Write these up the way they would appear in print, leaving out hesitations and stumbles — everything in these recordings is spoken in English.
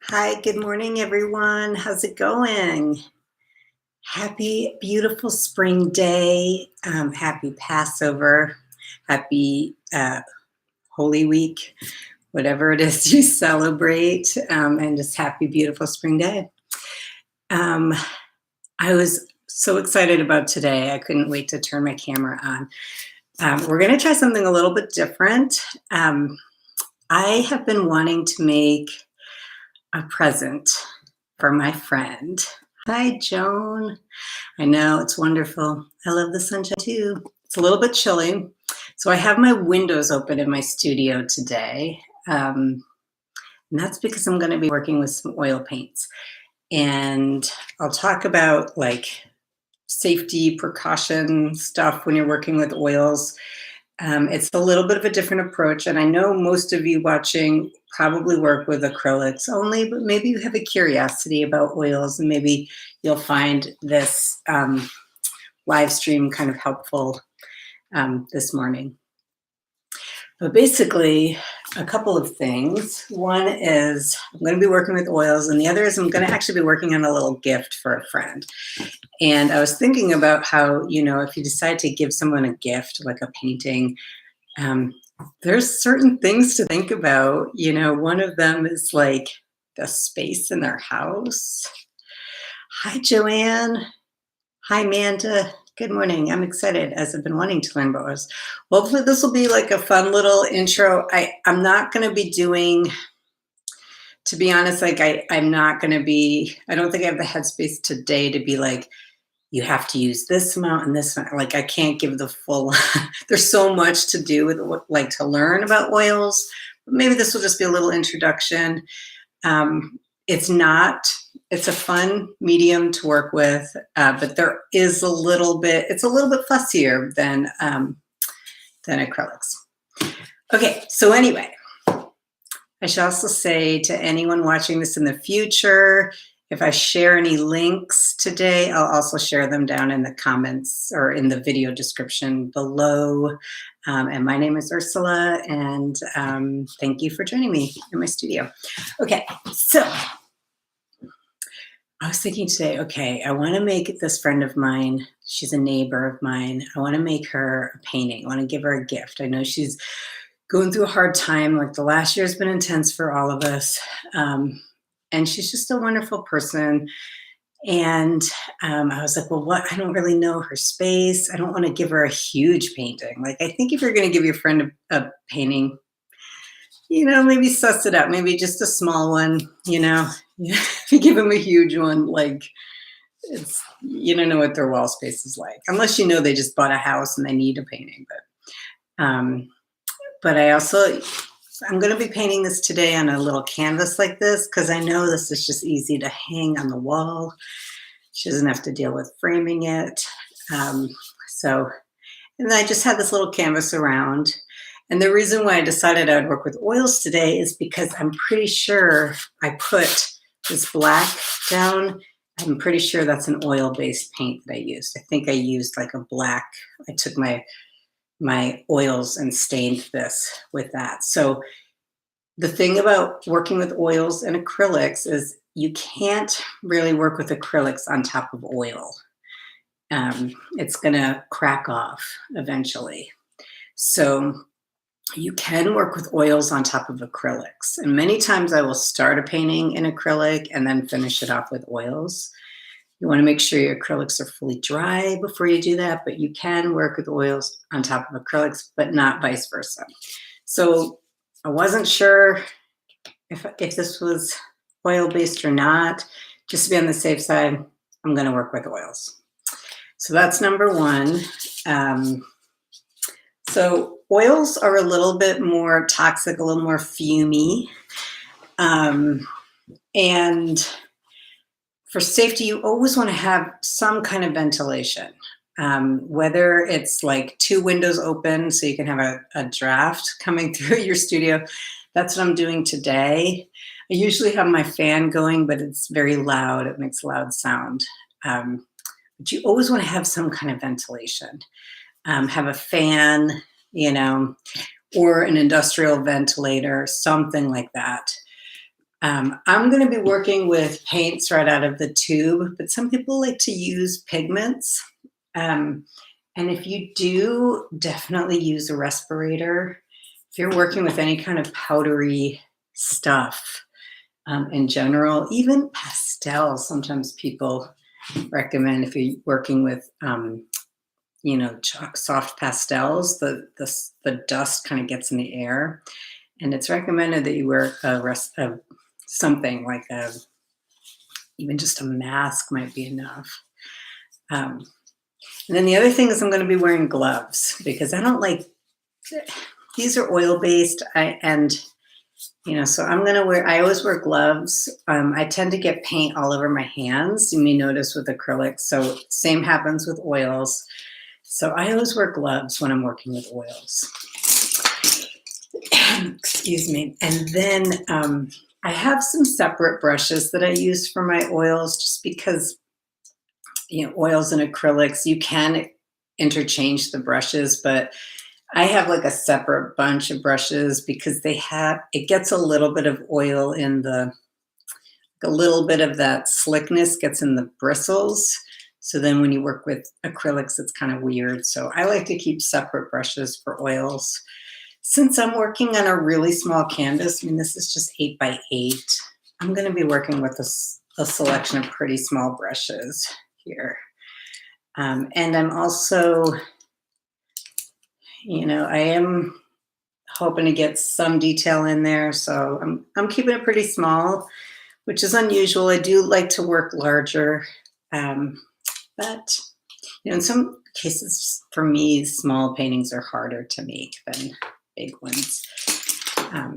Hi, good morning, everyone. How's it going? Happy, beautiful spring day. Happy Passover. Happy Holy Week, whatever it is you celebrate. And just happy, beautiful spring day. Um, I was so excited about today. I couldn't wait to turn my camera on. We're going to try something a little bit different. I have been wanting to make a present for my friend. Hi, Joan. I know, it's wonderful. I love the sunshine too. It's a little bit chilly. So I have my windows open in my studio today. And that's because I'm going to be working with some oil paints. And I'll talk about like safety precaution stuff when you're working with oils. It's a little bit of a different approach. And I know most of you watching probably work with acrylics only, but maybe you have a curiosity about oils and maybe you'll find this live stream kind of helpful this morning. But basically, a couple of things. One is I'm going to be working with oils, and the other is I'm going to actually be working on a little gift for a friend. And I was thinking about how, if you decide to give someone a gift, like a painting, there's certain things to think about. One of them is like the space in their house. Hi, Joanne. Hi, Amanda. Good morning. I'm excited as I've been wanting to learn about oils. Hopefully this will be like a fun little intro. I'm not going to be doing, to be honest, like I'm not going to be, I don't think I have the headspace today to be like, you have to use this amount and this amount. Like I can't give the full, there's so much to do with like to learn about oils. But maybe this will just be a little introduction. It's a fun medium to work with, but there is it's a little bit fussier than acrylics. Okay, so anyway, I should also say to anyone watching this in the future, if I share any links today, I'll also share them down in the comments or in the video description below. And my name is Ursula, and thank you for joining me in my studio. Okay, so I was thinking today, okay, I want to make this friend of mine, she's a neighbor of mine, I want to make her a painting. I want to give her a gift. I know she's going through a hard time. Like the last year has been intense for all of us. And she's just a wonderful person. And I was like, well, I don't really know her space. I don't want to give her a huge painting. Like, I think if you're going to give your friend a painting, maybe suss it out. Maybe just a small one, if you give them a huge one, like you don't know what their wall space is like, unless they just bought a house and they need a painting. But I'm going to be painting this today on a little canvas like this because I know this is just easy to hang on the wall. She doesn't have to deal with framing it. And I just had this little canvas around. And the reason why I decided I would work with oils today is because I'm pretty sure I put this black down. I'm pretty sure that's an oil-based paint that I used. I think I used like a black. I took my oils and stained this with that. So the thing about working with oils and acrylics is you can't really work with acrylics on top of oil. It's going to crack off eventually. So you can work with oils on top of acrylics. And many times I will start a painting in acrylic and then finish it off with oils. You want to make sure your acrylics are fully dry before you do that, but you can work with oils on top of acrylics, but not vice versa. So I wasn't sure if this was oil-based or not. Just to be on the safe side, I'm going to work with oils. So that's number one. So oils are a little bit more toxic, a little more fumey. And for safety, you always want to have some kind of ventilation, whether it's like 2 windows open so you can have a draft coming through your studio. That's what I'm doing today. I usually have my fan going, but it's very loud. It makes loud sound. But you always want to have some kind of ventilation. Have a fan, or an industrial ventilator, something like that. I'm going to be working with paints right out of the tube, but some people like to use pigments. Um, and if you do, definitely use a respirator. If you're working with any kind of powdery stuff in general, even pastels, sometimes people recommend if you're working with, soft pastels, the dust kind of gets in the air. And it's recommended that you wear something like even just a mask might be enough. Um, and then the other thing is I'm going to be wearing gloves because I don't like, these are oil based. So I'm going to I always wear gloves. I tend to get paint all over my hands. You may notice with acrylics. So same happens with oils. So I always wear gloves when I'm working with oils. Excuse me. And then I have some separate brushes that I use for my oils just because, oils and acrylics, you can interchange the brushes, but I have like a separate bunch of brushes because it gets a little bit of oil a little bit of that slickness gets in the bristles. So then when you work with acrylics, it's kind of weird. So I like to keep separate brushes for oils. Since I'm working on a really small canvas, this is just 8x8, I'm going to be working with a selection of pretty small brushes here. And I'm also, I am hoping to get some detail in there. So I'm keeping it pretty small, which is unusual. I do like to work larger. But, in some cases, for me, small paintings are harder to make than big ones.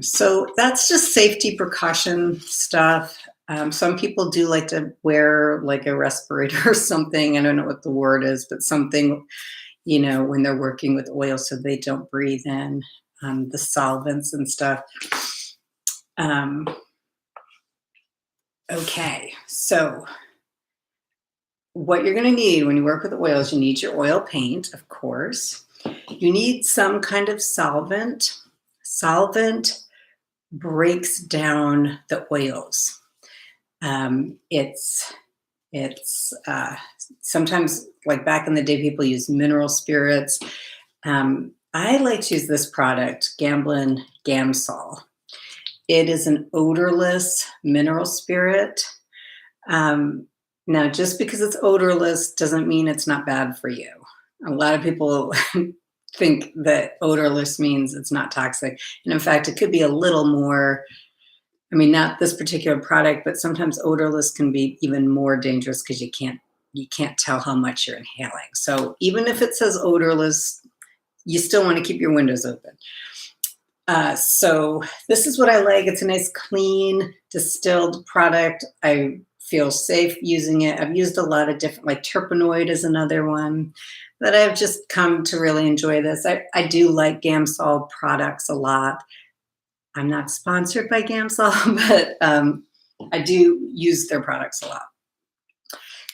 So that's just safety precaution stuff. Some people do like to wear like a respirator or something. I don't know what the word is, but something, when they're working with oil so they don't breathe in the solvents and stuff. Okay, so what you're going to need when you work with oils, you need your oil paint, of course. You need some kind of solvent. Solvent breaks down the oils. It's sometimes, like back in the day, people use mineral spirits. I like to use this product, Gamblin Gamsol. It is an odorless mineral spirit. Now, just because it's odorless doesn't mean it's not bad for you. A lot of people think that odorless means it's not toxic. And in fact, it could be a little more, not this particular product, but sometimes odorless can be even more dangerous because you can't tell how much you're inhaling. So even if it says odorless, you still want to keep your windows open. So this is what I like. It's a nice, clean, distilled product. I feel safe using it. I've used a lot of different, like terpenoid is another one that I've just come to really enjoy this. I do like Gamsol products a lot. I'm not sponsored by Gamsol, but I do use their products a lot.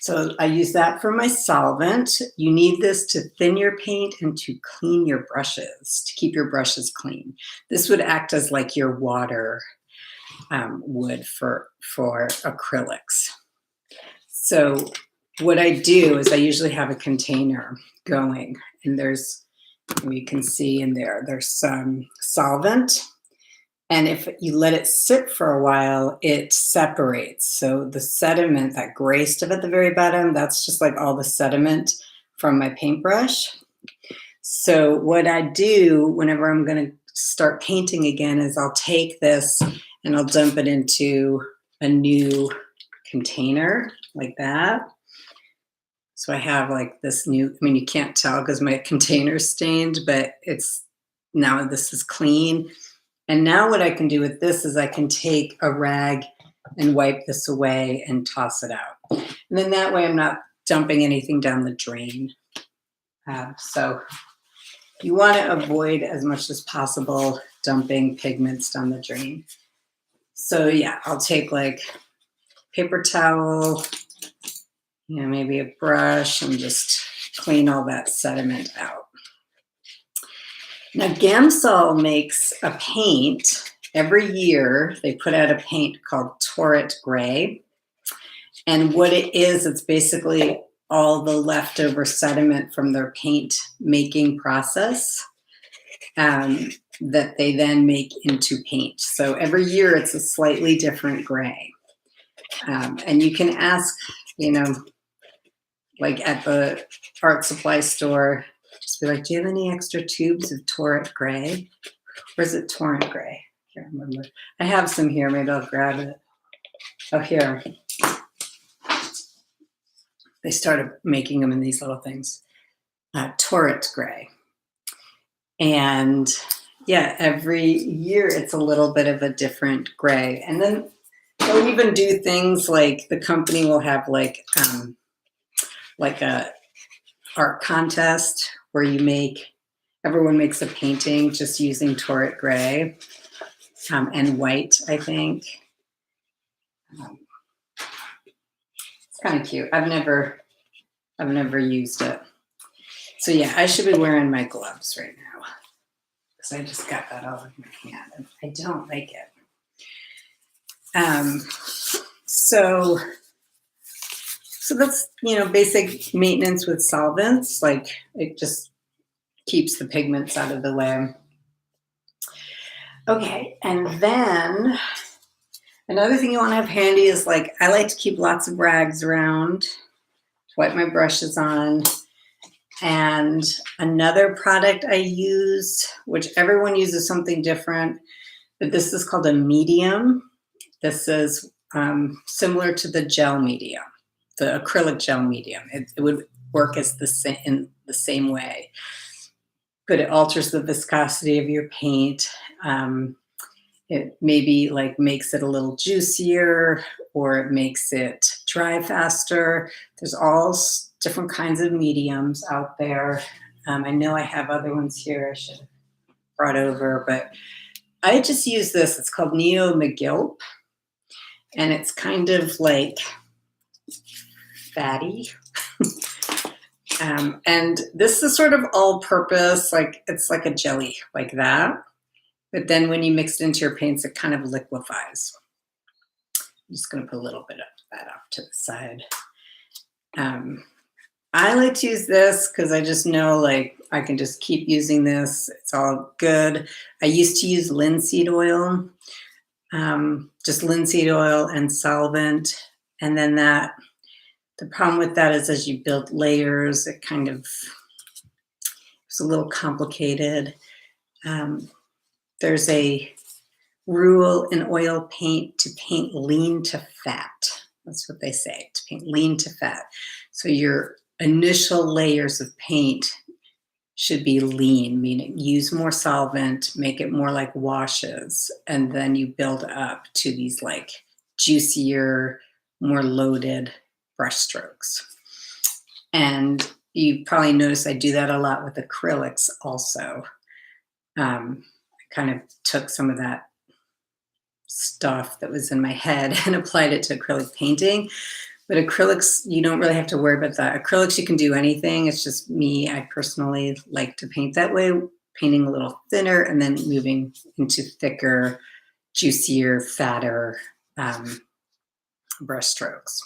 So I use that for my solvent. You need this to thin your paint and to clean your brushes, to keep your brushes clean. This would act as like your water would for acrylics. So what I do is I usually have a container going, and you can see in there's some solvent. And if you let it sit for a while, it separates. So the sediment, that gray stuff at the very bottom, that's just like all the sediment from my paintbrush. So what I do whenever I'm going to start painting again is I'll take this and I'll dump it into a new container like that. So I have like this new, you can't tell because my container's stained, but now this is clean. And now what I can do with this is I can take a rag and wipe this away and toss it out. And then that way I'm not dumping anything down the drain. So you want to avoid as much as possible dumping pigments down the drain. So yeah, I'll take like paper towel, maybe a brush, and just clean all that sediment out. Now, Gamsol makes a paint every year they put out a paint called Torrid Gray. And what it is, it's basically all the leftover sediment from their paint making process that they then make into paint. So every year it's a slightly different gray. And you can ask, you know, like at the art supply store, just be like, do you have any extra tubes of Torrid Gray? Or is it Torrent Gray? I can't remember. I have some here. Maybe I'll grab it. Oh, here. They started making them in these little things. Torrid Gray. And yeah, every year it's a little bit of a different gray. And then they'll even do things like the company will have like a art contest where everyone makes a painting just using Torrid Gray and white, I think. It's kind of cute. I've never used it. So yeah, I should be wearing my gloves right now because I just got that all in my hand and I don't like it. So that's, you know, basic maintenance with solvents. Like it just keeps the pigments out of the way. Okay, and then another thing you want to have handy is like, I like to keep lots of rags around to wipe my brushes on. And another product I use, which everyone uses something different, but this is called a medium. This is similar to the gel medium, the acrylic gel medium. It would work as in the same way, but it alters the viscosity of your paint. It maybe like makes it a little juicier, or it makes it dry faster. There's all different kinds of mediums out there. I know I have other ones here I should have brought over, but I just use this. It's called Neo McGilp, and it's kind of like fatty. And this is sort of all-purpose, like it's like a jelly like that. But then when you mix it into your paints, it kind of liquefies. I'm just going to put a little bit of that off to the side. I like to use this because I just know like I can just keep using this. It's all good. I used to use linseed oil, just linseed oil and solvent. And then the problem with that is as you build layers, it's a little complicated. There's a rule in oil paint to paint lean to fat. That's what they say, to paint lean to fat. So your initial layers of paint should be lean, meaning use more solvent, make it more like washes, and then you build up to these like juicier, more loaded brush strokes. And you probably notice I do that a lot with acrylics also. I kind of took some of that stuff that was in my head and applied it to acrylic painting. But acrylics, you don't really have to worry about that. Acrylics, you can do anything. It's just me, I personally like to paint that way, painting a little thinner and then moving into thicker, juicier, fatter brush strokes.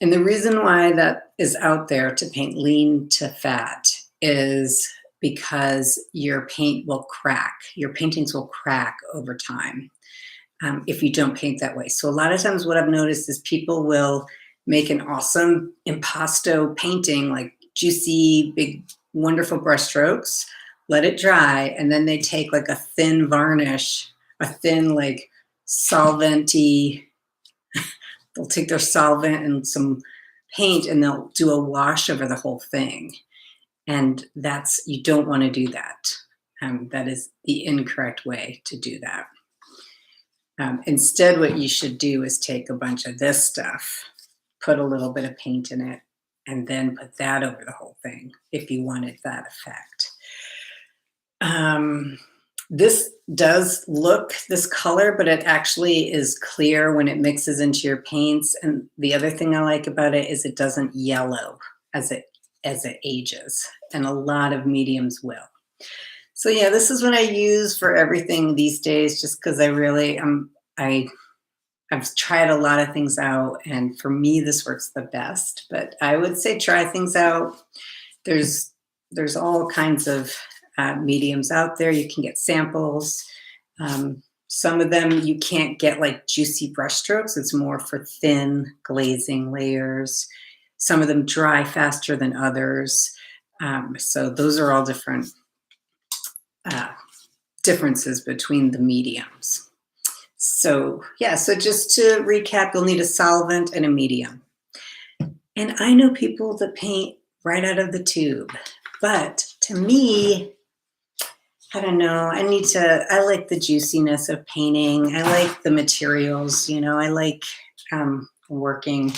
And the reason why that is out there to paint lean to fat is because your paint will crack. Your paintings will crack over time if you don't paint that way. So a lot of times what I've noticed is people will make an awesome impasto painting, like juicy, big, wonderful brush strokes, let it dry, and then they take like a thin varnish, a thin like solvent-y, they'll take their solvent and some paint and they'll do a wash over the whole thing. And you don't want to do that. That is the incorrect way to do that. Instead, what you should do is take a bunch of this stuff, put a little bit of paint in it, and then put that over the whole thing if you wanted that effect. This does look this color, but it actually is clear when it mixes into your paints. And the other thing I like about it is it doesn't yellow as it ages, and a lot of mediums will. So yeah, this is what I use for everything these days, just because I really I've tried a lot of things out, and for me, this works the best. But I would say try things out. There's there's all kinds of mediums out there. You can get samples. Some of them you can't get like juicy brush strokes. It's more for thin glazing layers. Some of them dry faster than others. So those are all different uh, differences between the mediums. So yeah, so just to recap, you'll need a solvent and a medium. And I know people that paint right out of the tube, but to me, I don't know. I like the juiciness of painting. I like the materials, I like working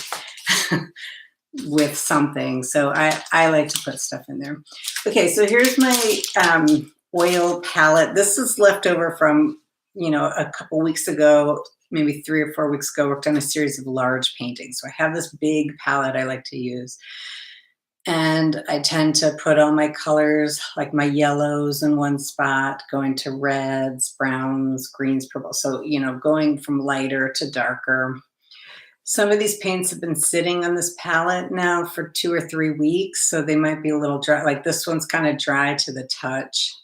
with something. So I like to put stuff in there. Okay, so here's my oil palette. This is left over from, a couple weeks ago, maybe 3 or 4 weeks ago, worked on a series of large paintings. So I have this big palette I like to use. And I tend to put all my colors, like my yellows in one spot, going to reds, browns, greens, purple. So, going from lighter to darker. Some of these paints have been sitting on this palette now for 2 or 3 weeks, so they might be a little dry. Like this one's kind of dry to the touch.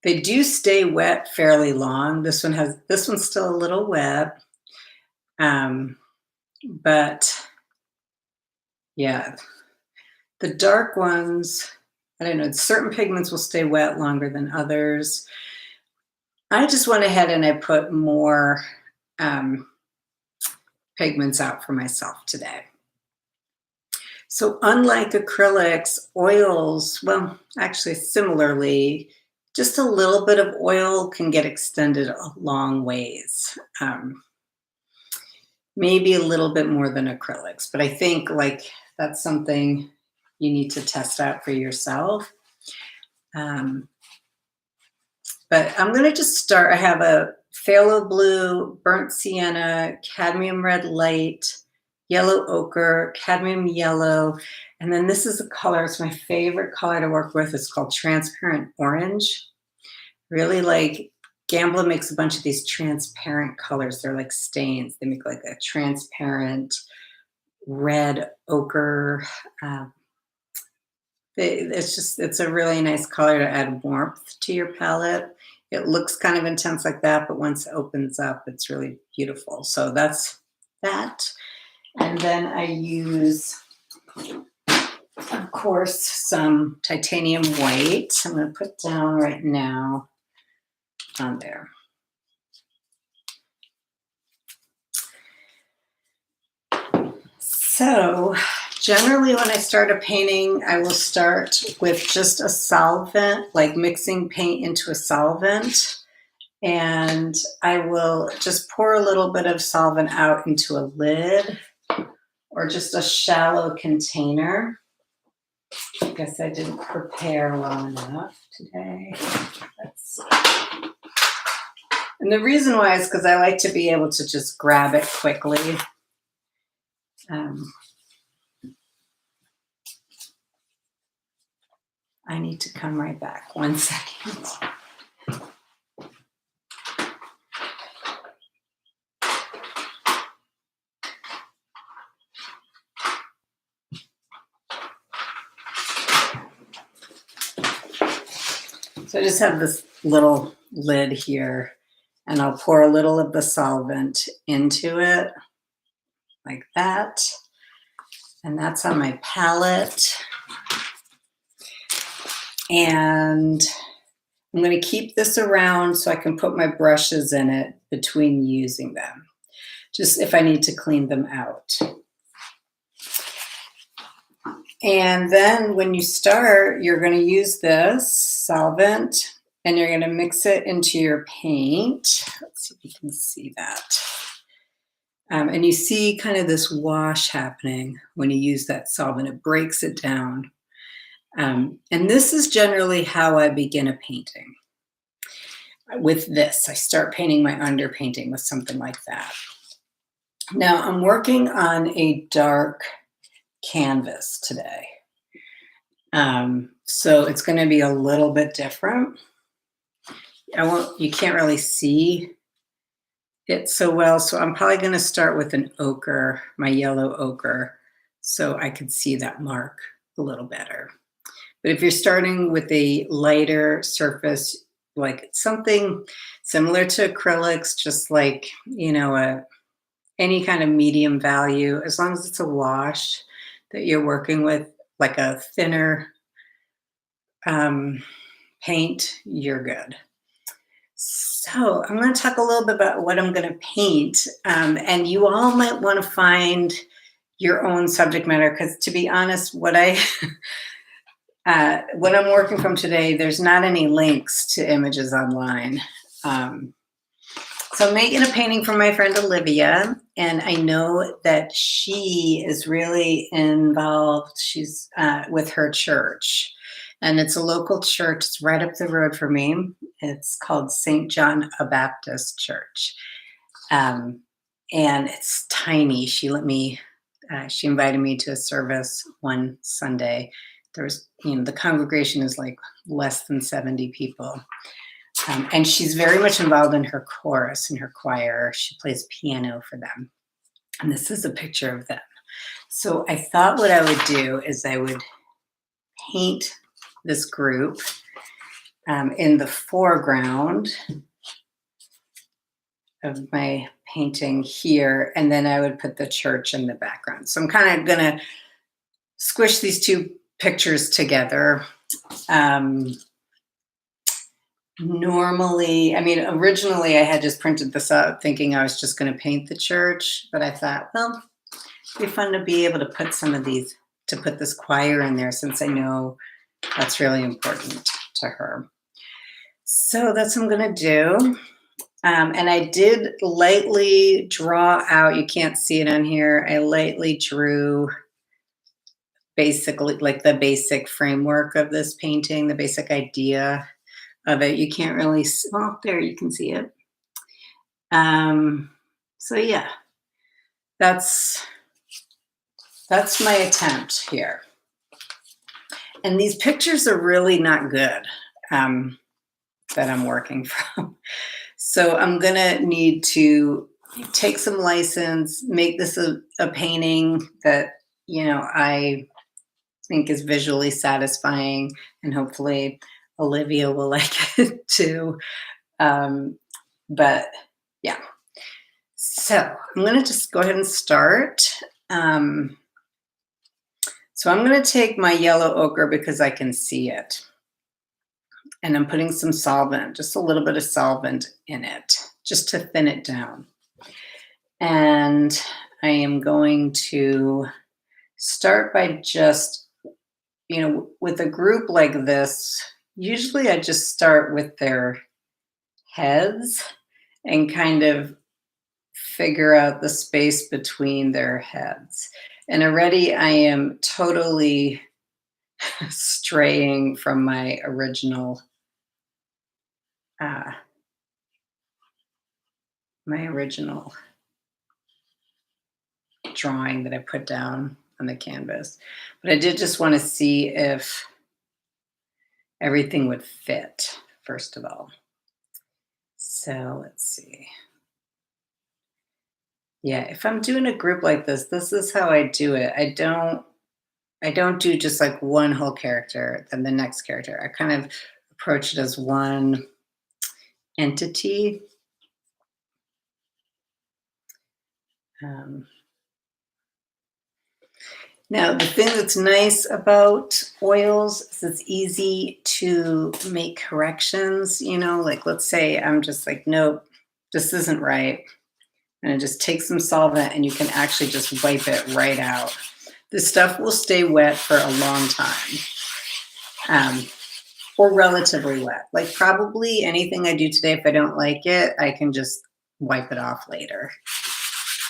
They do stay wet fairly long. This one's still a little wet. But yeah, the dark ones, I don't know, certain pigments will stay wet longer than others. I just went ahead and I put more pigments out for myself today. So unlike acrylics, oils, well, actually similarly, just a little bit of oil can get extended a long ways. Maybe a little bit more than acrylics, but I think that's something you need to test out for yourself. But I'm going to just start. I have a phthalo blue, burnt sienna, cadmium red light, yellow ochre, cadmium yellow, and then this is a color. It's my favorite color to work with. It's called transparent orange. Really like Gambler makes a bunch of these transparent colors. They're like stains. They make like a transparent red ochre. It's a really nice color to add warmth to your palette. It looks kind of intense like that, but once it opens up, it's really beautiful. So that's that. And then I use, of course, some titanium white. I'm going to put down right now on there. So generally when I start a painting, I will start with just a solvent, like mixing paint into a solvent. And I will just pour a little bit of solvent out into a lid or just a shallow container. I guess I didn't prepare well enough today. Let's see. And the reason why is because I like to be able to just grab it quickly. I need to come right back. 1 second. So I just have this little lid here, and I'll pour a little of the solvent into it like that. And that's on my palette. And I'm going to keep this around so I can put my brushes in it between using them, just if I need to clean them out. And then when you start, you're going to use this solvent and you're going to mix it into your paint. Let's see if you can see that. And you see kind of this wash happening when you use that solvent. It breaks it down. And this is generally how I begin a painting. With this, I start painting my underpainting with something like that. Now I'm working on a dark canvas today. So it's going to be a little bit different. You can't really see it so well. So I'm probably going to start with an ochre, my yellow ochre, so I could see that mark a little better. But if you're starting with a lighter surface, like something similar to acrylics, just like, any kind of medium value, as long as it's a wash that you're working with, like a thinner um, paint, you're good. So I'm going to talk a little bit about what I'm going to paint. And you all might want to find your own subject matter, because to be honest, what I'm working from today, there's not any links to images online. So I'm making a painting for my friend Olivia, and I know that she is really involved. She's with her church, and it's a local church. It's right up the road for me. It's called St. John a Baptist Church, and it's tiny. She invited me to a service one Sunday. There was, the congregation is like less than 70 people. And she's very much involved in her chorus and her choir. She plays piano for them. And this is a picture of them. So I thought what I would do is I would paint this group in the foreground of my painting here, and then I would put the church in the background. So I'm kind of going to squish these two pictures together. Originally I had just printed this out thinking I was just going to paint the church, but I thought, well, it'd be fun to be able to put some of these, to put this choir in there, since I know that's really important to her. So that's what I'm going to do. And I did lightly draw out, you can't see it on here, I lightly drew basically like the basic framework of this painting, the basic idea of it. You can't really, well, there you can see it. So yeah, that's my attempt here. And these pictures are really not good that I'm working from. So I'm gonna need to take some license, make this a painting that, I think is visually satisfying, and hopefully Olivia will like it too. But yeah, so I'm going to just go ahead and start. So I'm going to take my yellow ochre because I can see it. And I'm putting some solvent, just a little bit of solvent in it, just to thin it down. And I am going to start by just, with a group like this, usually I just start with their heads and kind of figure out the space between their heads. And already I am totally straying from my original drawing that I put down on the canvas. But I did just want to see if everything would fit, first of all. So let's see. Yeah, if I'm doing a group like this is how I do it. I don't do just like one whole character, then the next character. I kind of approach it as one entity. Now, the thing that's nice about oils is it's easy to make corrections, like let's say I'm just like, nope, this isn't right. And I just take some solvent and you can actually just wipe it right out. This stuff will stay wet for a long time, or relatively wet. Like probably anything I do today, if I don't like it, I can just wipe it off later.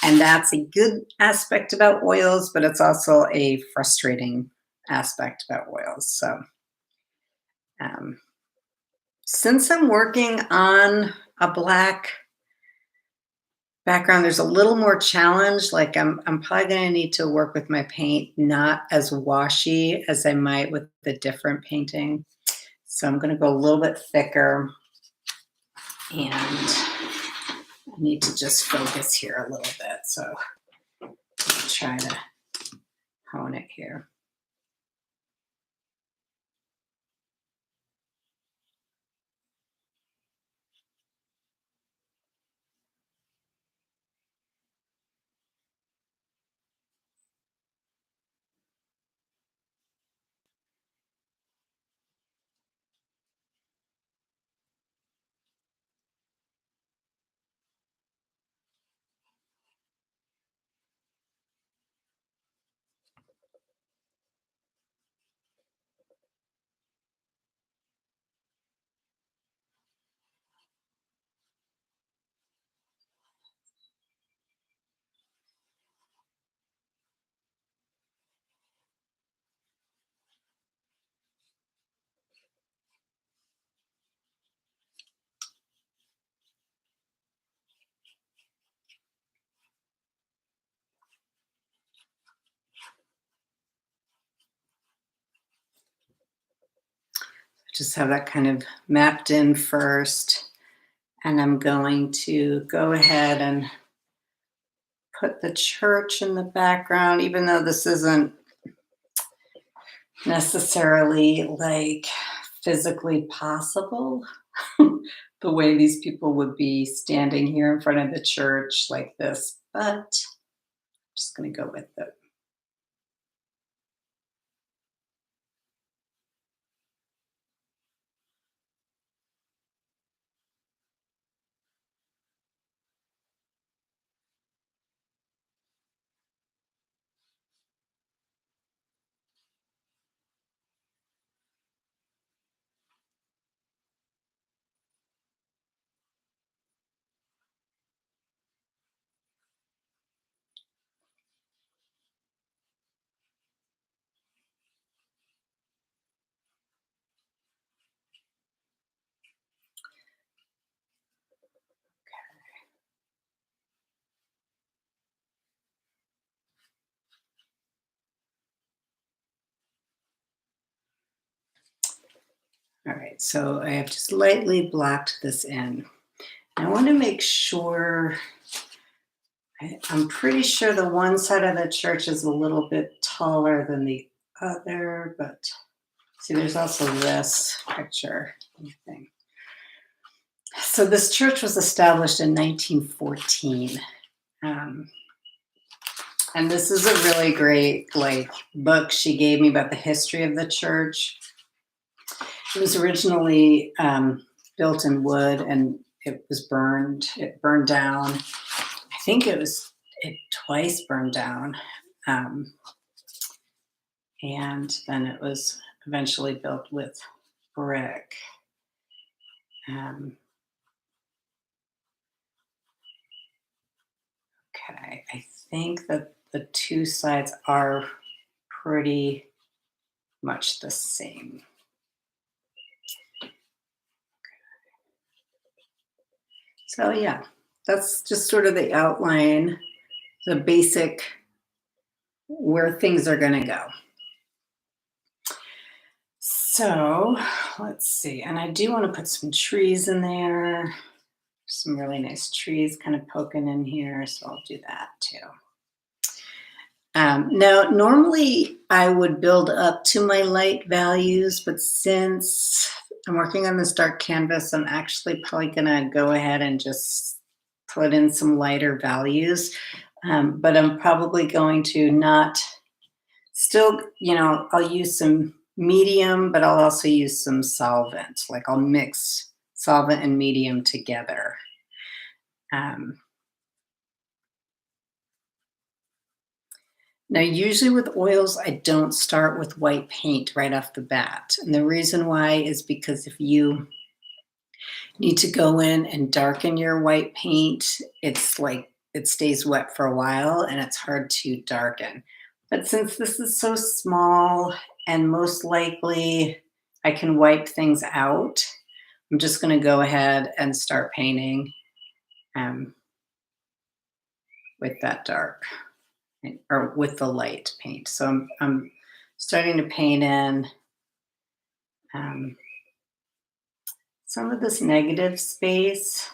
And that's a good aspect about oils, but it's also a frustrating aspect about oils. So since I'm working on a black background. There's a little more challenge. Like I'm probably going to need to work with my paint not as washy as I might with the different painting. So I'm going to go a little bit thicker, and I need to just focus here a little bit. So I'll try to hone it here. Just have that kind of mapped in first. And I'm going to go ahead and put the church in the background, even though this isn't necessarily like physically possible. The way these people would be standing here in front of the church like this, but I'm just going to go with it. All right, so I have just lightly blocked this in. I want to make sure, I'm pretty sure the one side of the church is a little bit taller than the other, but see, there's also this picture thing. So this church was established in 1914. Um, and this is a really great book she gave me about the history of the church. It was originally built in wood, and it was burned. It burned down. I think it twice burned down. And then it was eventually built with brick. Okay, I think that the two sides are pretty much the same. So yeah, that's just sort of the outline, the basic where things are going to go. So let's see, and I do want to put some trees in there, some really nice trees kind of poking in here, so I'll do that too. Now, normally I would build up to my light values, but since I'm working on this dark canvas, I'm actually probably going to go ahead and just put in some lighter values. But I'm probably going to not still, I'll use some medium, but I'll also use some solvent. Like I'll mix solvent and medium together. Now, usually with oils, I don't start with white paint right off the bat. And the reason why is because if you need to go in and darken your white paint, it's like it stays wet for a while and it's hard to darken. But since this is so small and most likely I can wipe things out, I'm just going to go ahead and start painting. with that dark or with the light paint. So I'm starting to paint in um, some of this negative space.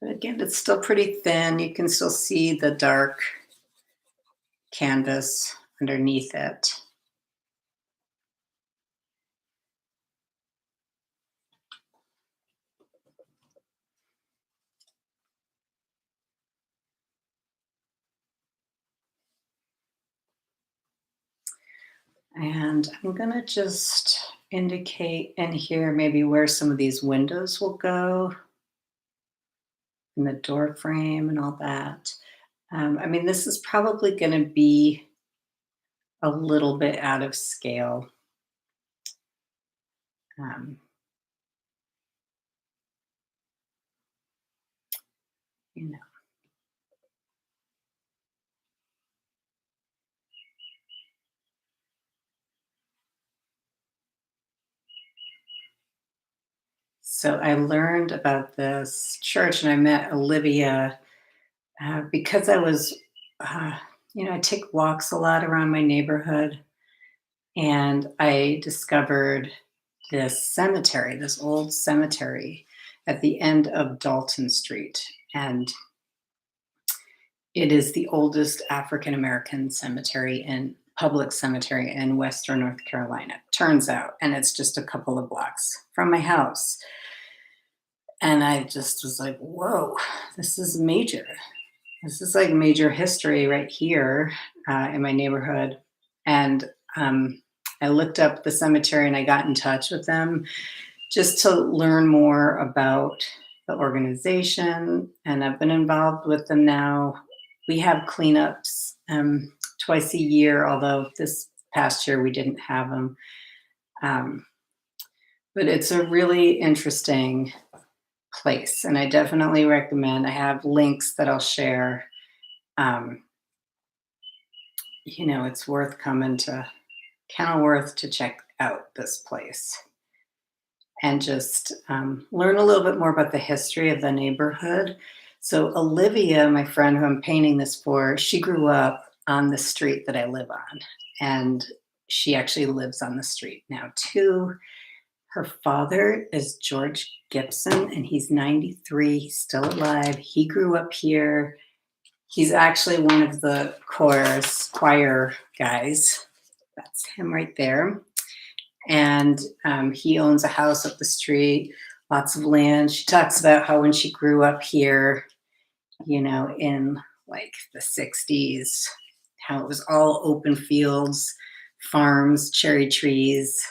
But again, it's still pretty thin. You can still see the dark canvas underneath it. And I'm going to just indicate in here maybe where some of these windows will go and the door frame and all that. I mean, this is probably going to be a little bit out of scale. Um, you know, so I learned about this church and I met Olivia because I was, uh, I take walks a lot around my neighborhood and I discovered this cemetery, this old cemetery at the end of Dalton Street. And it is the oldest African American cemetery and public cemetery in Western North Carolina, turns out. And it's just a couple of blocks from my house. And I just was like, whoa, this is major. This is like major history right here in my neighborhood. And I looked up the cemetery and I got in touch with them just to learn more about the organization. And I've been involved with them now. We have cleanups twice a year, although this past year we didn't have them. Um, but it's a really interesting place, and I definitely recommend. I have links that I'll share. Um, it's worth coming to Kenilworth to check out this place and just learn a little bit more about the history of the neighborhood. So, Olivia, my friend who I'm painting this for, she grew up on the street that I live on. And she actually lives on the street now, too. Her father is George Gibson, and he's 93. He's still alive. He grew up here. He's actually one of the choir guys. That's him right there. And he owns a house up the street, lots of land. She talks about how when she grew up here, in like the 60s, how it was all open fields, farms, cherry trees,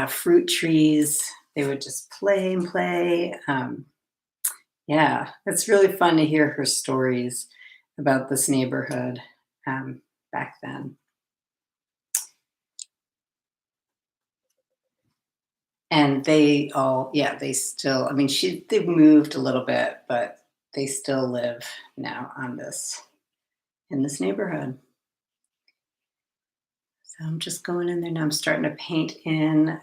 fruit trees. They would just play and play. Yeah, it's really fun to hear her stories about this neighborhood back then. And they all, yeah, they still, I mean, they've moved a little bit, but they still live now in this neighborhood. So I'm just going in there now. I'm starting to paint in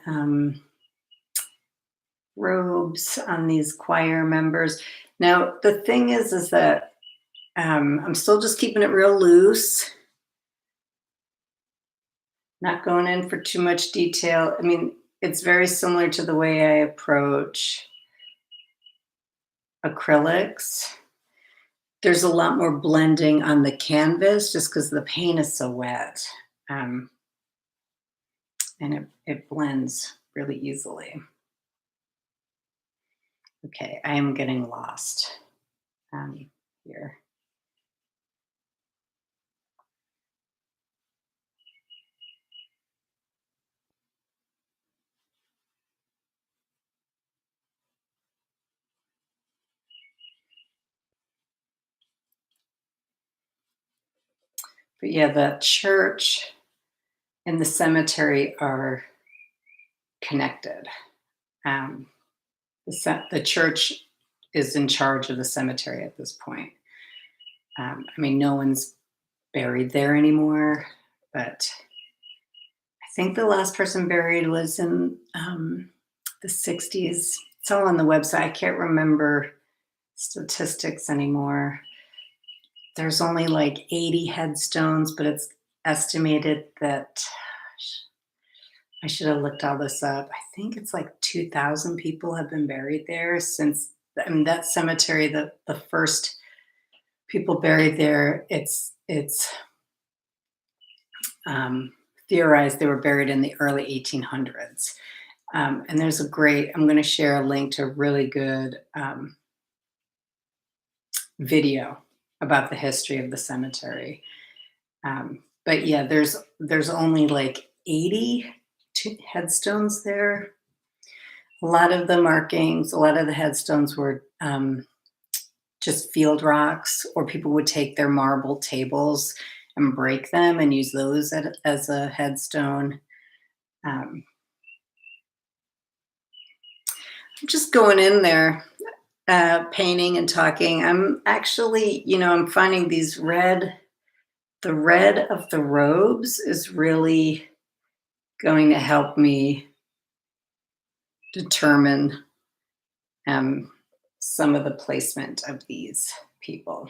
robes on these choir members. Now, the thing is that I'm still just keeping it real loose, not going in for too much detail. I mean, it's very similar to the way I approach acrylics. There's a lot more blending on the canvas just because the paint is so wet. And it blends really easily. Okay, I am getting lost here. But yeah, the church and the cemetery are connected. Um, the church is in charge of the cemetery at this point. I mean, no one's buried there anymore, but I think the last person buried was in the 60s. It's all on the website. I can't remember statistics anymore. There's only like 80 headstones, but it's estimated that I should have looked all this up. I think it's like 2,000 people have been buried there since. I mean, that cemetery, the first people buried there, it's theorized they were buried in the early 1800s. And there's a great, I'm going to share a link to a really good video about the history of the cemetery. But yeah, there's only like 80 headstones there. A lot of the markings, a lot of the headstones were just field rocks, or people would take their marble tables and break them and use those as a headstone. I'm just going in there, painting and talking. I'm actually, I'm finding the red of the robes is really going to help me determine some of the placement of these people.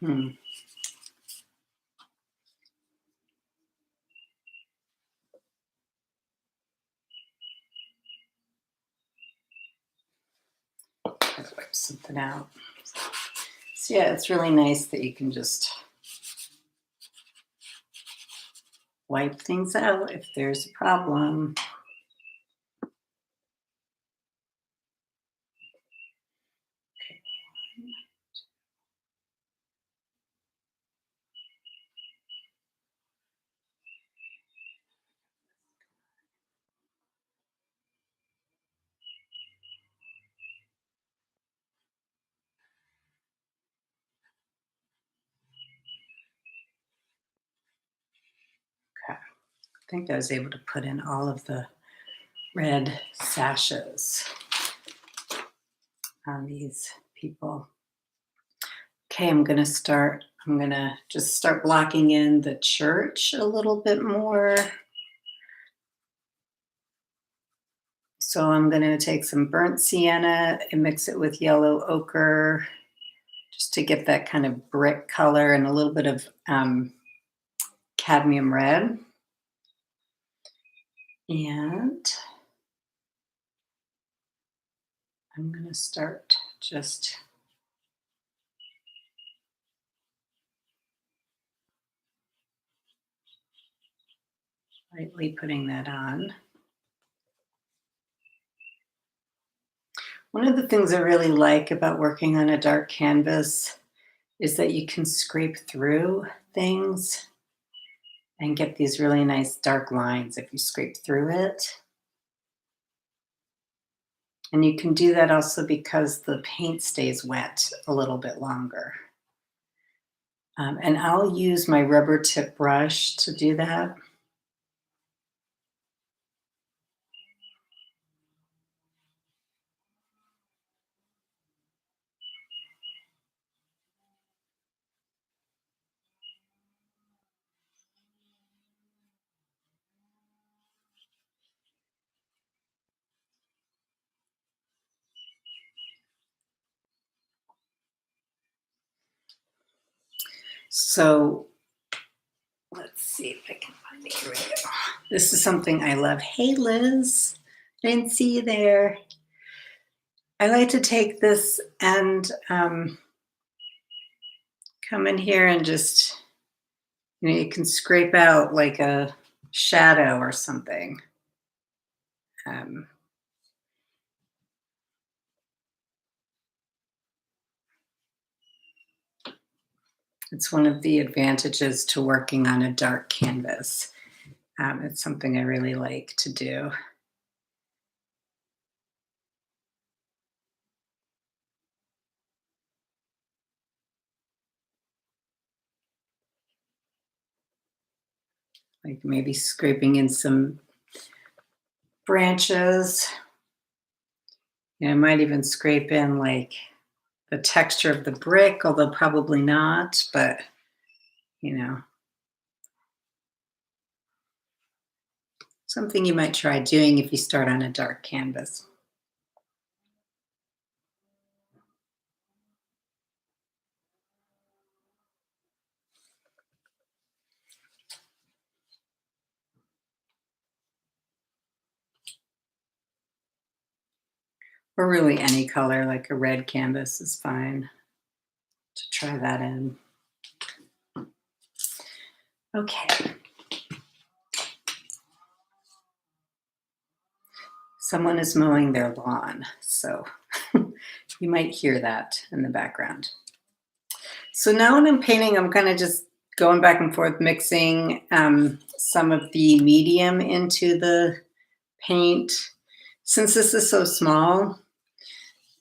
Hmm. Gotta wipe something out. So yeah, it's really nice that you can just wipe things out if there's a problem. Okay. I think I was able to put in all of the red sashes on these people. Okay, I'm going to just start blocking in the church a little bit more. So I'm going to take some burnt sienna and mix it with yellow ochre just to get that kind of brick color, and a little bit of cadmium red. And I'm going to start just lightly putting that on. One of the things I really like about working on a dark canvas is that you can scrape through things and get these really nice dark lines if you scrape through it. And you can do that also because the paint stays wet a little bit longer. And I'll use my rubber tip brush to do that. So let's see if I can find it. Here we go. This is something I love. Hey, Liz. I didn't see you there. I like to take this and come in here and just, you can scrape out like a shadow or something. It's one of the advantages to working on a dark canvas. It's something I really like to do. Like maybe scraping in some branches. I might even scrape in like the texture of the brick, although probably not, but you know, something you might try doing if you start on a dark canvas. Or really any color, like a red canvas is fine to try that in. Okay. Someone is mowing their lawn, so you might hear that in the background. So now when I'm painting, I'm kind of just going back and forth, mixing some of the medium into the paint. Since this is so small,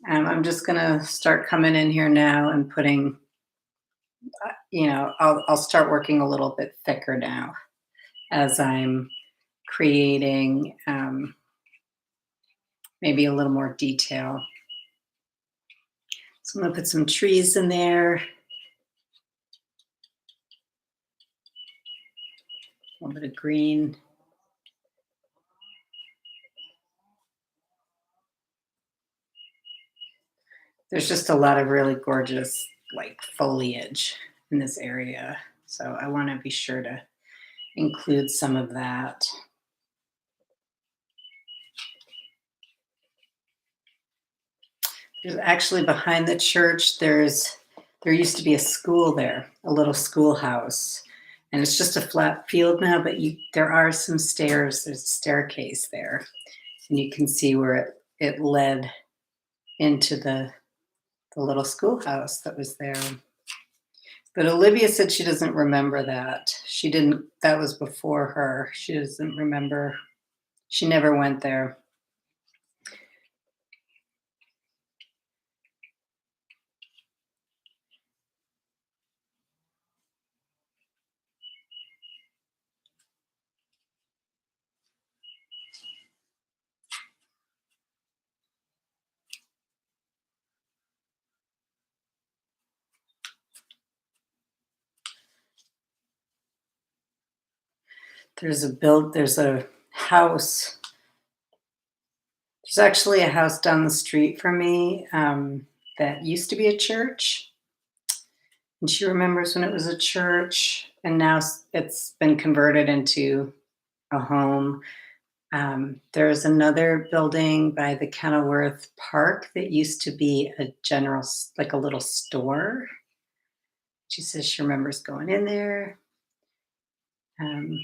I'm just gonna start coming in here now and putting, I'll start working a little bit thicker now as I'm creating maybe a little more detail. So I'm gonna put some trees in there, a little bit of green. There's just a lot of really gorgeous like foliage in this area. So I want to be sure to include some of that. There's actually behind the church, there used to be a school there, a little schoolhouse. And it's just a flat field now, but there are some stairs, there's a staircase there. And you can see where it led into the little schoolhouse that was there. But Olivia said she doesn't remember that. She didn't, that was before her. She doesn't remember. She never went there. There's a house. There's actually a house down the street from me that used to be a church. And she remembers when it was a church, and now it's been converted into a home. There's another building by the Kenilworth Park that used to be a like a little store. She says she remembers going in there. Um,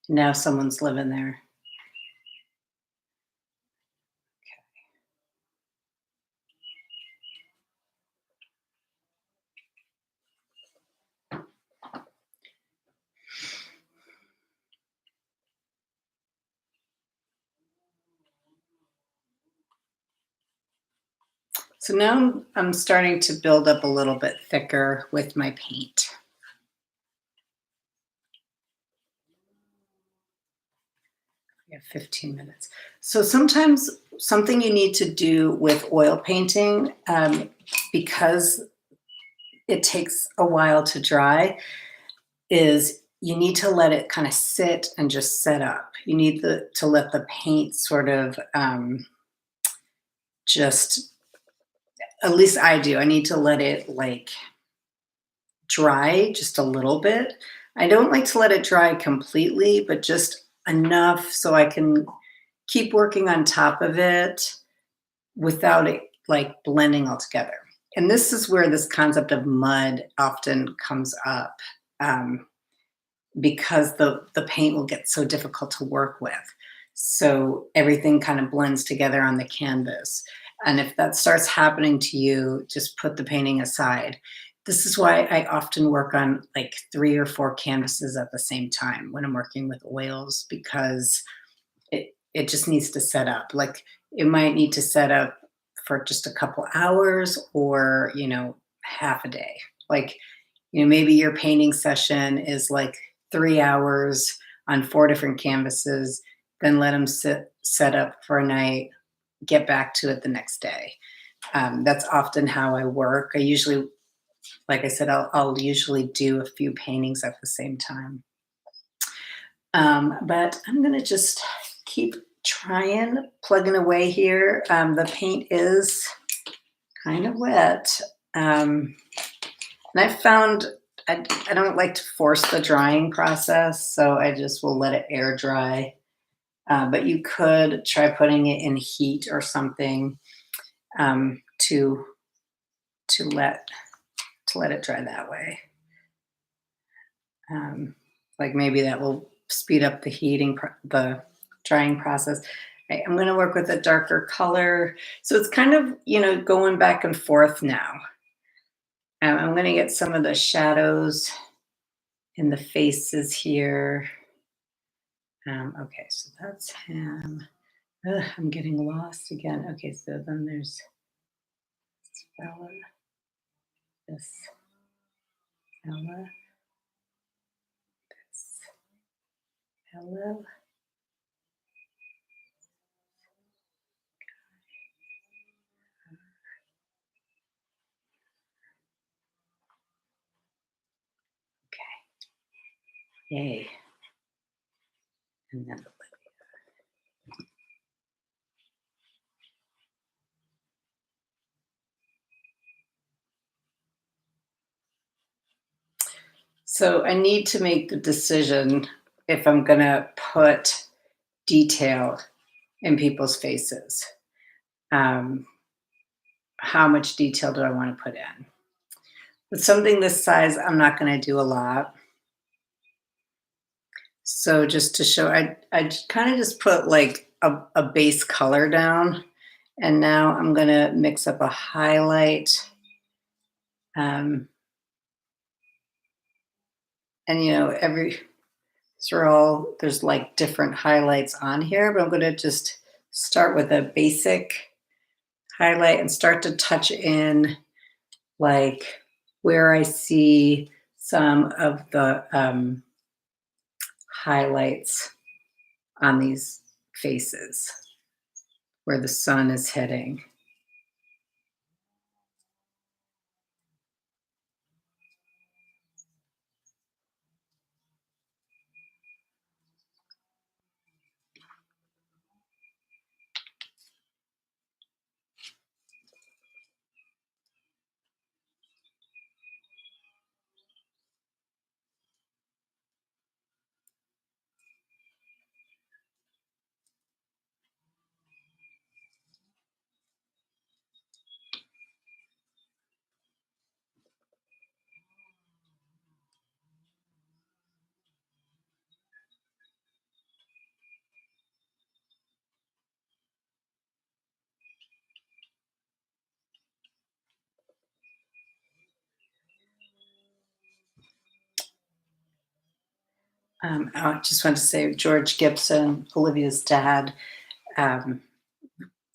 Now someone's living there. So now I'm starting to build up a little bit thicker with my paint. We have 15 minutes. So sometimes something you need to do with oil painting, because it takes a while to dry, is you need to let it kind of sit and just set up. You need to let the paint sort of just, at least I do. I need to let it like dry just a little bit. I don't like to let it dry completely, but just enough so I can keep working on top of it without it like blending all together. And this is where this concept of mud often comes up, because the paint will get so difficult to work with. So everything kind of blends together on the canvas. And if that starts happening to you, just put the painting aside. This is why I often work on like 3 or 4 canvases at the same time when I'm working with oils, because it just needs to set up. Like, it might need to set up for just a couple hours, or, half a day. Like, maybe your painting session is like 3 hours on 4 different canvases, then let them set up for a night, get back to it the next day. That's often how I work. I usually, like I said, I'll usually do a few paintings at the same time. But I'm gonna just keep trying, plugging away here. The paint is kind of wet. And I found I don't like to force the drying process, so I just will let it air dry. But you could try putting it in heat or something, to to let to let it dry that way. Like, maybe that will speed up the the drying process. I'm going to work with a darker color, so it's kind of going back and forth now. I'm going to get some of the shadows in the faces here. Okay, so that's him. Ugh, I'm getting lost again. Okay, so then there's this fella, this fella, this fella. Okay, yay. And then so I need to make the decision if I'm gonna put detail in people's faces. Um, how much detail do I want to put in? With something this size, I'm not going to do a lot. So just to show, I kind of just put like a base color down, and now I'm going to mix up a highlight. Um, and there's like different highlights on here, but I'm going to just start with a basic highlight and start to touch in like where I see some of the highlights on these faces where the sun is hitting. I just want to say George Gibson, Olivia's dad, um,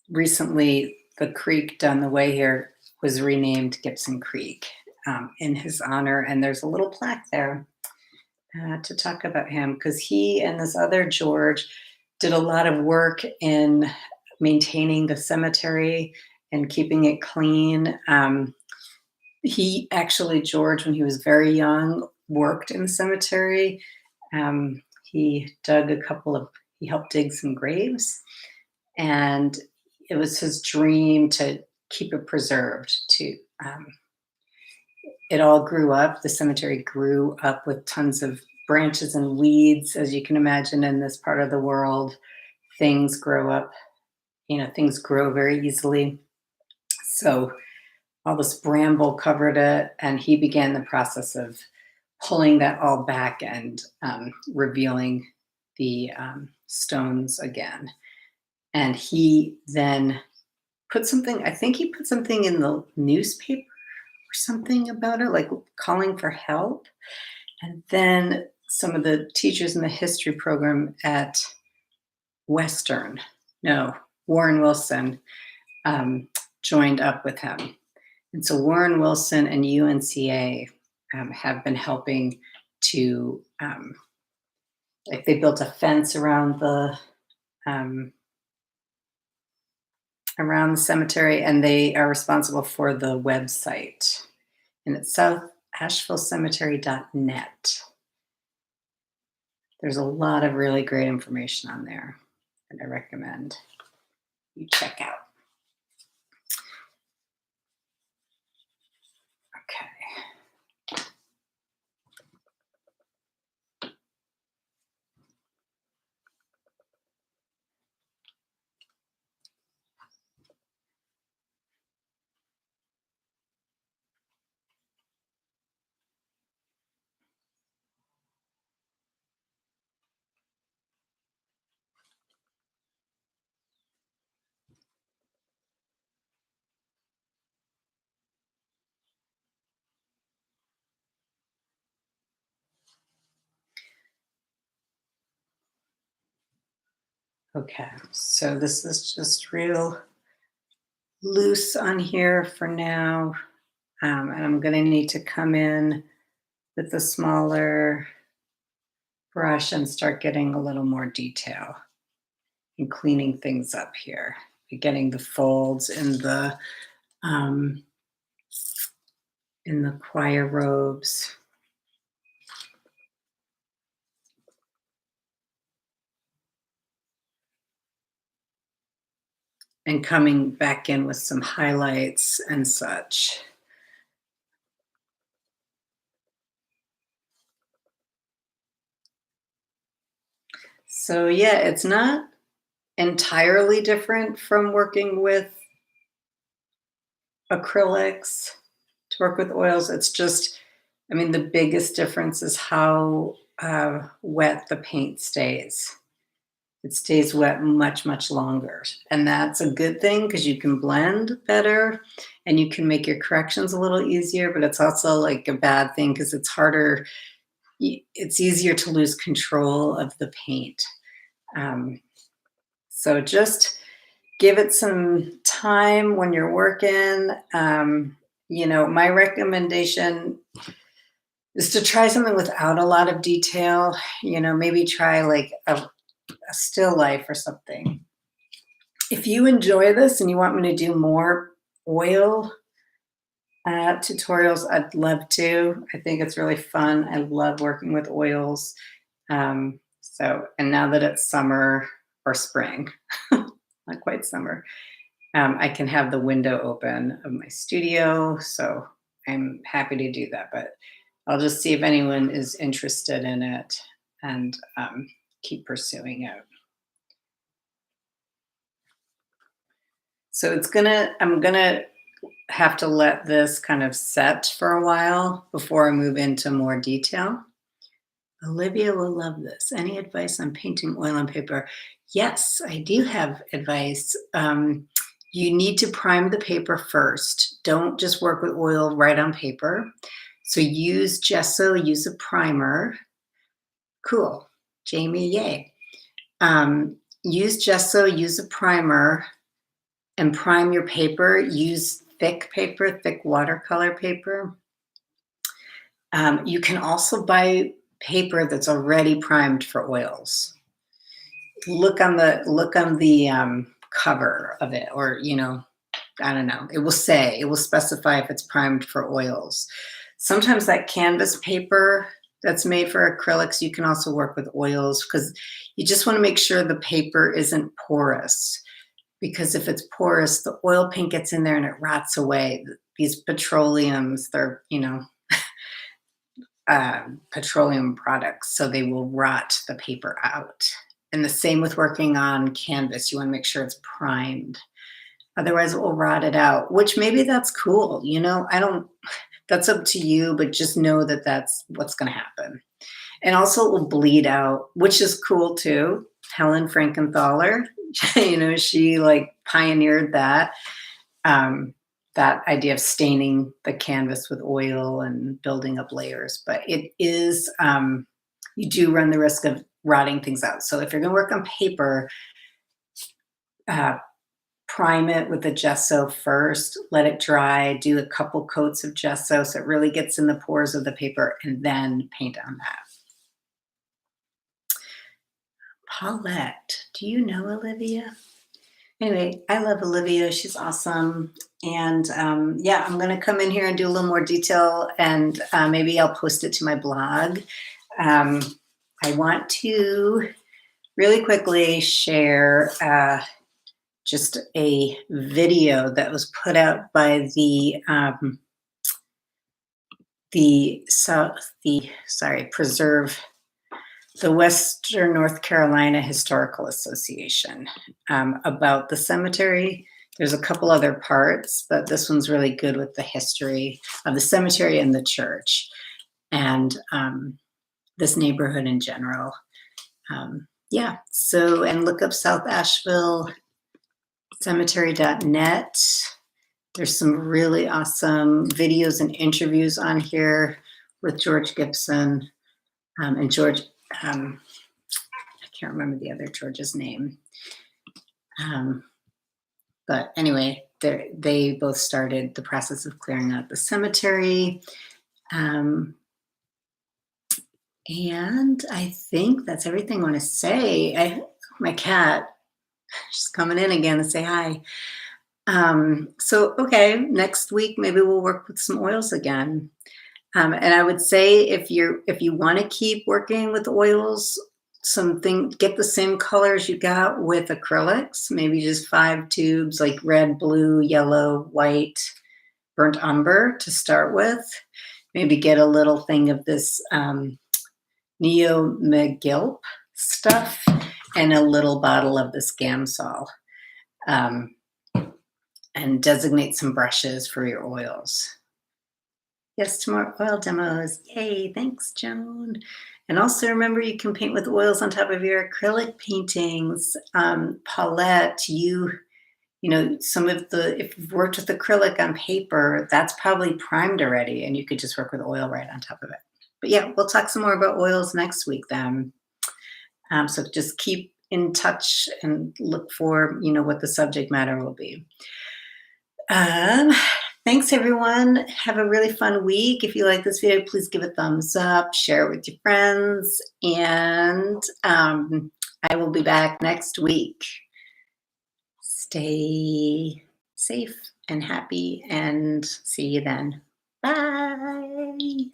recently the creek down the way here was renamed Gibson Creek, in his honor. And there's a little plaque there to talk about him, because he and this other George did a lot of work in maintaining the cemetery and keeping it clean. He actually, George, when he was very young, worked in the cemetery. He helped dig some graves, and it was his dream to keep it preserved. It all grew up. The cemetery grew up with tons of branches and weeds, as you can imagine. In this part of the world, things grow up. Things grow very easily. So all this bramble covered it, and he began the process of pulling that all back and revealing the stones again. And he then put something, I think he put something in the newspaper or something about it, like calling for help. And then some of the teachers in the history program at Western, no, Warren Wilson, um, joined up with him. And so Warren Wilson and UNCA have been helping to, like they built a fence um, around the cemetery, and they are responsible for the website. And it's southashevillecemetery.net. There's a lot of really great information on there that I recommend you check out. Okay. Okay, so this is just real loose on here for now. And I'm going to need to come in with the smaller brush and start getting a little more detail and cleaning things up here, getting the folds um, in the choir robes. And coming back in with some highlights and such. So yeah, it's not entirely different from working with acrylics to work with oils. It's just, I mean, the biggest difference is how wet the paint stays. It stays wet much, much longer. And that's a good thing because you can blend better and you can make your corrections a little easier, but it's also like a bad thing because it's harder, it's easier to lose control of the paint. So just give it some time when you're working. My recommendation is to try something without a lot of detail. Maybe try like a still life or something. If you enjoy this and you want me to do more oil tutorials, I'd love to. I think it's really fun. I love working with oils. And now that it's summer or spring, not quite summer, I can have the window open of my studio. So I'm happy to do that, but I'll just see if anyone is interested in it and keep pursuing it. So I'm gonna have to let this kind of set for a while before I move into more detail. Olivia will love this. Any advice on painting oil on paper? Yes, I do have advice. You need to prime the paper first. Don't just work with oil right on paper. So use gesso, use a primer. Cool. Jamie, yay. Use gesso, use a primer, and prime your paper. Use thick paper, thick watercolor paper. You can also buy paper that's already primed for oils. Look on the cover of it, or I don't know. It will specify if it's primed for oils. Sometimes that canvas paper that's made for acrylics, you can also work with oils because you just want to make sure the paper isn't porous. Because if it's porous, the oil paint gets in there and it rots away. These petroleums, they're, petroleum products, so they will rot the paper out. And the same with working on canvas. You want to make sure it's primed. Otherwise, it will rot it out, which maybe that's cool. That's up to you, but just know that that's what's going to happen. And also it will bleed out, which is cool too. Helen Frankenthaler, She like pioneered um, that idea of staining the canvas with oil and building up layers. But it is, you do run the risk of rotting things out. So if you're going to work on paper, uh, prime it with the gesso first, let it dry, do a couple coats of gesso so it really gets in the pores of the paper, and then paint on that. Paulette, do you know Olivia? Anyway, I love Olivia. She's awesome. And yeah, I'm going to come in here and do a little more detail, and maybe I'll post it to my blog. Um, I want to really quickly share just a video that was put out by Preserve, the Western North Carolina Historical Association, about the cemetery. There's a couple other parts, but this one's really good with the history of the cemetery and the church, and this neighborhood in general. Yeah, so, and look up South Asheville cemetery.net. There's some really awesome videos and interviews on here with George Gibson, and George, I can't remember the other George's name. But anyway, they both started the process of clearing out the cemetery. And I think that's everything I want to say. My cat, she's coming in again to say hi. So, okay, next week, maybe we'll work with some oils again. And I would say if you want to keep working with oils, get the same colors you got with acrylics, maybe just 5 tubes, like red, blue, yellow, white, burnt umber to start with. Maybe get a little thing of this Neo McGilp stuff and a little bottle of this Gamsol. And designate some brushes for your oils. Yes, to more oil demos. Yay, thanks, Joan. And also remember, you can paint with oils on top of your acrylic paintings. Paulette, if you've worked with acrylic on paper, that's probably primed already, and you could just work with oil right on top of it. But yeah, we'll talk some more about oils next week then. So just keep in touch and look for, what the subject matter will be. Thanks, everyone. Have a really fun week. If you like this video, please give a thumbs up, share it with your friends, and I will be back next week. Stay safe and happy, and see you then. Bye.